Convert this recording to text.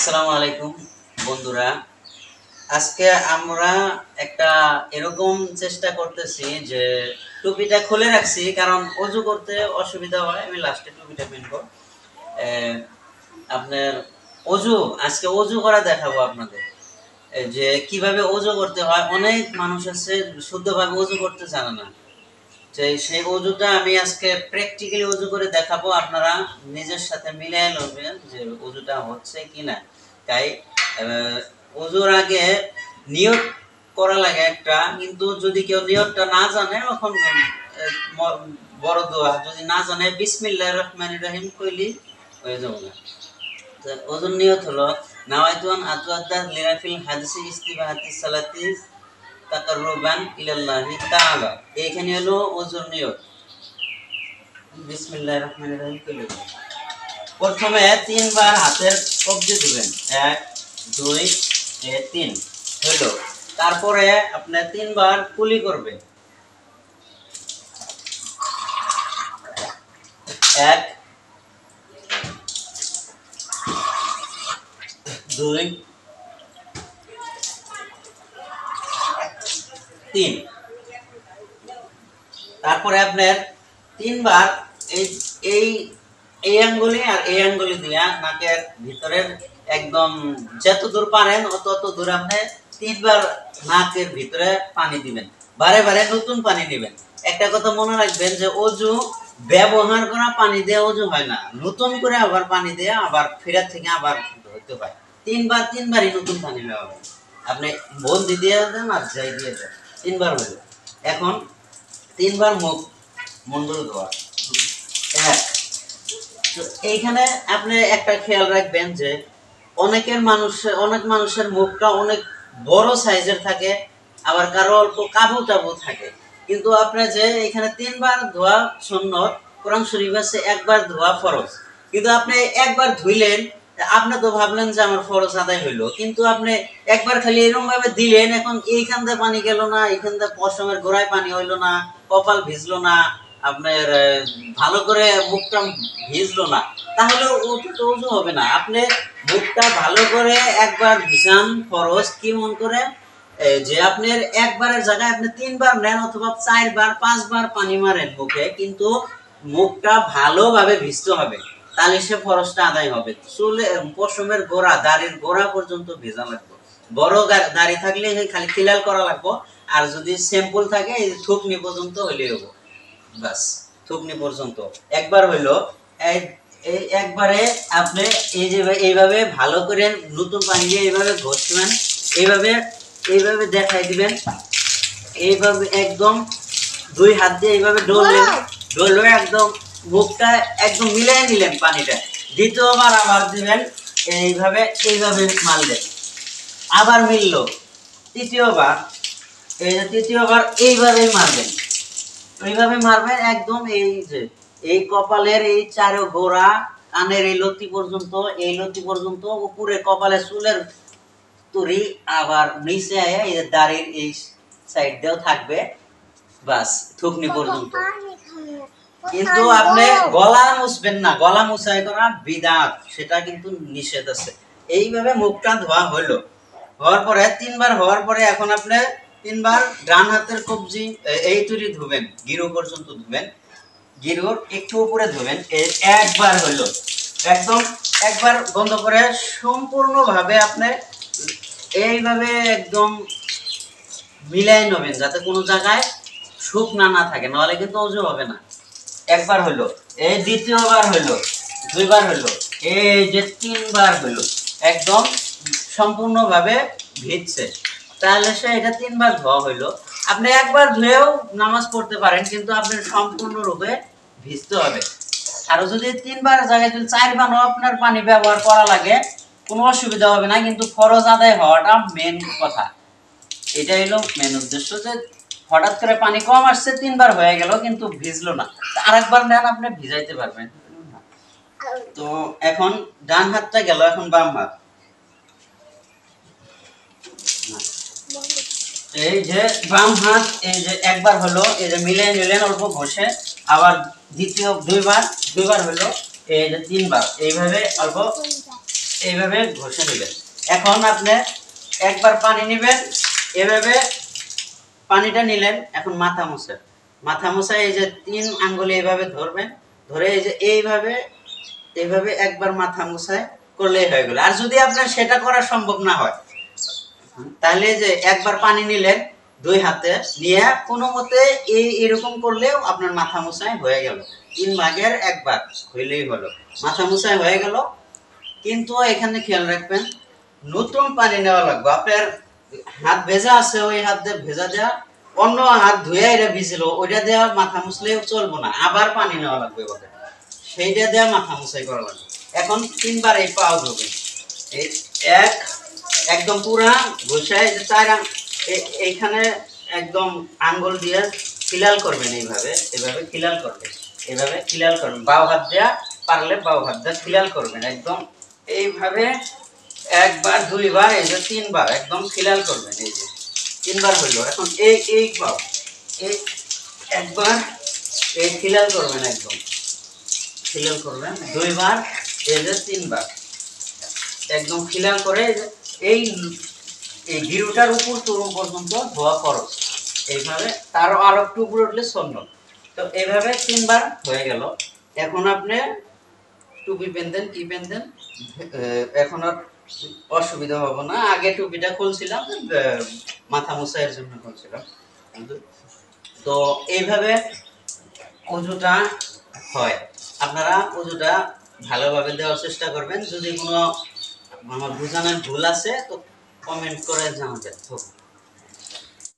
আসসালামু আলাইকুম বন্ধুরা, আজকে আমরা একটা এরকম চেষ্টা করতেছি যে টুপিটা খুলে রাখছি কারণ অজু করতে অসুবিধা হয়। আমি লাস্টে টুপিটা পিনবো। আপনার আজকে অজু করা দেখাবো আপনাদের, যে কিভাবে অজু করতে হয়। অনেক মানুষ আছে শুদ্ধভাবে অজু করতে জানে না, যে সেই অজুটা আমি আজকে প্র্যাকটিক্যালি অজু করে দেখাবো। আপনারা নিজের সাথে মিলিয়ে নেবেন যে অজুটা হচ্ছে কিনা। তাই অজুর আগে নিয়ত করা লাগে একটা, কিন্তু যদি কেউ নিয়তটা না জানে তখন বড় দোয়া যদি না জানে বিসমিল্লাহির রহমানির রহিম কইলি হয়ে যাবে না। অজুর নিয়ত হলো নাওয়াইতু আন আতওয়াদ্দা লিরাফিল হাদিসি ইস্তিবাহাতি সালাতি তাকাররুবান ইলাল্লাহি তাআলা। এইখানে হলো ওযুর নিয়ত। বিসমিল্লাহির রহমানির রহিম কইলে প্রথমে তিনবার হাতের কবজি দিবেন, 1 2 3 হলো। তারপরে আপনি তিনবার কুলি করবেন, 1 2 3। তারপরে আপনার তিনবার এই এই এই আঙ্গুলি আর এই আঙ্গুলি দিয়া নাকের ভিতরের একদম যত দূর পারেন তত দূর আপনি তিনবার নাকের ভিতরে পানি দিবেন। বারে বারে নতুন পানি দিবেন। একটা কথা মনে রাখবেন যে অজু ব্যবহার করা পানি দিয়ে অজু হয় না, নতুন করে আবার পানি দিয়ে আবার ফেরার থেকে আবার হইতে হয়। তিনবারই নতুন পানি দেওয়া হবে। আপনি বন্দি দিয়ে দেন আর যাই দিয়ে দেন, তিনবার হইল। এখন তিনবার মুখ মন্ডল ধোয়া। তো এইখানে আপনি একটা খেয়াল রাখবেন যে অনেক মানুষের মুখটা অনেক বড় সাইজের থাকে, আবার কারো অল্প কাবু টাবু থাকে। কিন্তু আপনি যে এখানে তিনবার ধোয়া সুন্নত, কোরআন শরীফ আছে একবার ধোয়া ফরজ। কিন্তু আপনি একবার ধুইলেন, আপনি তো ভাবলেন যে আমার ফরজ আদায় হইলো, কিন্তু আপনি একবার খালি এরকম ভাবে দিলেন, এখন এইখান থেকে পানি গেল না, এইখান থেকে পশমের গোড়ায় পানি হইলো না, কপাল ভিজলো না, আপনার ভালো করে মুখটা ভিজলো না, তাহলে ওটা তো ওযু হবে না। আপনি মুখটা ভালো করে একবার ভিজান ফরজ, কি মন করে যে আপনার একবারের জায়গায় আপনি তিনবার নেন অথবা 4বার 5বার পানি মারেন মুখে, কিন্তু মুখটা ভালোভাবে ভিজতে হবে, তাহলে সে ফরজটা আদায় হবে। চুলে পশমের গোড়া, দাড়ির গোড়া পর্যন্ত ভেজা লাগবে। বড় দাড়ি থাকলে খালি খিলাল করা লাগবে, আর যদি সিম্পল থাকে এই থুকনি পর্যন্ত হইলে হবে। বাস থুকনি পর্যন্ত একবার হইলো। এই একবারে আপনি এই যে এইভাবে ভালো করে নতুন পানি দিয়ে এইভাবে ঘষবেন, এইভাবে দেখাই দিবেন, এইভাবে একদম 2 হাত দিয়ে এইভাবে ডললে একদম মুখটা একদম মিলিয়ে নিলেন পানিটা। দ্বিতীয়বার আবার দিবেন, এইভাবে মারলেন, আবার মিললো। তৃতীয়বার এইভাবে মারবেন, এইভাবে মারবেন একদম এই যে এই কপালের এই চারো গোড়া, কানের এই লতি পর্যন্ত উপরে কপালের চুলের তুরি, আবার নিচে আয়া এই দাড়ির এই সাইড দিয়েও থাকবে, বাস থুকনি পর্যন্ত। কিন্তু আপনি গলা মুছবেন না, গলা মুছাই করা বিদআত, সেটা কিন্তু নিষেধ আছে। এইভাবে মুখটা ধোয়া হলো। হওয়ার পরে তিনবার হওয়ার পরে এখন আপনি তিনবার ডান হাতের কবজি এই তুরি ধুবেন, গিরু পর্যন্ত ধুবেন, গিরুর একটু উপরে ধুবেন। একবার হলো, একদম একবার বন্ধ করে সম্পূর্ণভাবে আপনি এইভাবে একদম মিলাই নেবেন, যাতে কোনো জায়গায় শুকনা না থাকে, নাহলে কিন্তু ওযু হবে না। একবার হলো, এই দ্বিতীয়বার হলো, 2বার হলো, এই যে 3বার হলো, একদম সম্পূর্ণভাবে ভিজছে, তাহলে সে এটা 3বার ধোয়া হইলো। আপনি একবার ধুয়েও নামাজ পড়তে পারেন, কিন্তু আপনার সম্পূর্ণরূপে ভিজতে হবে। আর যদি 3বার জায়গায় যদি 4বার আপনার পানি ব্যবহার করা লাগে, কোনো অসুবিধা হবে না, কিন্তু ফরজ আদায় হওয়াটা মেন কথা। এটা হলো মেন উদ্দেশ্য, যে হঠাৎ করে পানি কম আসছে, 3বার হয়ে গেল কিন্তু ভিজলো না, আরেকবার নেন আপনি ভিজাইতে পারবেন। তো এখন ডান হাতটা গেল, এখন বাম হাত। এই যে বাম হাত, এই যে একবার হলো, এই যে মিলিয়ে নিলেন অল্প ঘষে, আবার দ্বিতীয় দুইবার হলো, এই যে 3বার এইভাবে অল্প এইভাবে ঘষে নেবেন। এখন আপনি একবার পানি নেবেন, এভাবে পানিটা নিলেন, এখন মাথা মুছেন। মাথা মুছা এই যে 3 আঙ্গুলে এইভাবে ধরবেন, ধরে এই যে এইভাবে এইভাবে একবার মাথা মুছায় করলেই হয়ে গেল। আর যদি আপনার সেটা করা সম্ভব না হয়, তাহলে যে একবার পানি নিলেন 2 হাতে নিয়ে কোনো মতে এরকম করলেও আপনার মাথা মুছায় হয়ে গেল। 3 ভাগের 1 ভাগ হইলেই হলো, মাথা মুছায় হয়ে গেল। কিন্তু এখানে খেয়াল রাখবেন, নতুন পানি নেওয়া লাগবে। আপনার হাত ভেজা আছে, ওই হাত দিয়ে ভেজা দেওয়া, অন্য হাত ধুয়ে এটা ভিজলো ওইটা দেওয়া মাথা মুছলেও চলবো না, আবার পানি নেওয়া লাগবে ওটা, সেইটা দেওয়া মাথা মুছাই করা লাগবে। এখন 3 বার এই পাও ধরবেন, এই এক একদম পুরা ঘষায় যে 4 এইখানে একদম আঙ্গুল দিয়ে খিলাল করবেন, এইভাবে এইভাবে খিলাল করবেন, এইভাবে খিলাল করবেন। বাও হাত দেয়া পারলে বাও হাত দিয়ে খিলাল করবেন, একদম এইভাবে 1 বার 2 বার এই যে 3 বার একদম খিলাল করবেন। এই যে 3 বার হইল। এখন এই বাও এই একবার এই খিলাল করবেন, একদম খিলাল করবেন 2 বার এই যে 3 বার একদম খিলাল করে এই এই গিরুটার উপর তরুণ পর্যন্ত ধোয়া খরচ। এইভাবে তারও আরো একটু উপরে উঠলে সুন্নত। তো এইভাবে 3 বার হয়ে গেল। এখন আপনি টুপি পেনদেন, কি পেনদেন, এখন আর অসুবিধা হবে না। আগে টুপিটা খুলছিলাম মাথা মোছাইয়ের জন্য খুলছিলাম। তো এইভাবে অজুটা হয়। আপনারা অজুটা ভালোভাবে দেওয়ার চেষ্টা করবেন। যদি কোনো আমার বোঝানোর ভুল আছে তো কমেন্ট করে জানাবেন।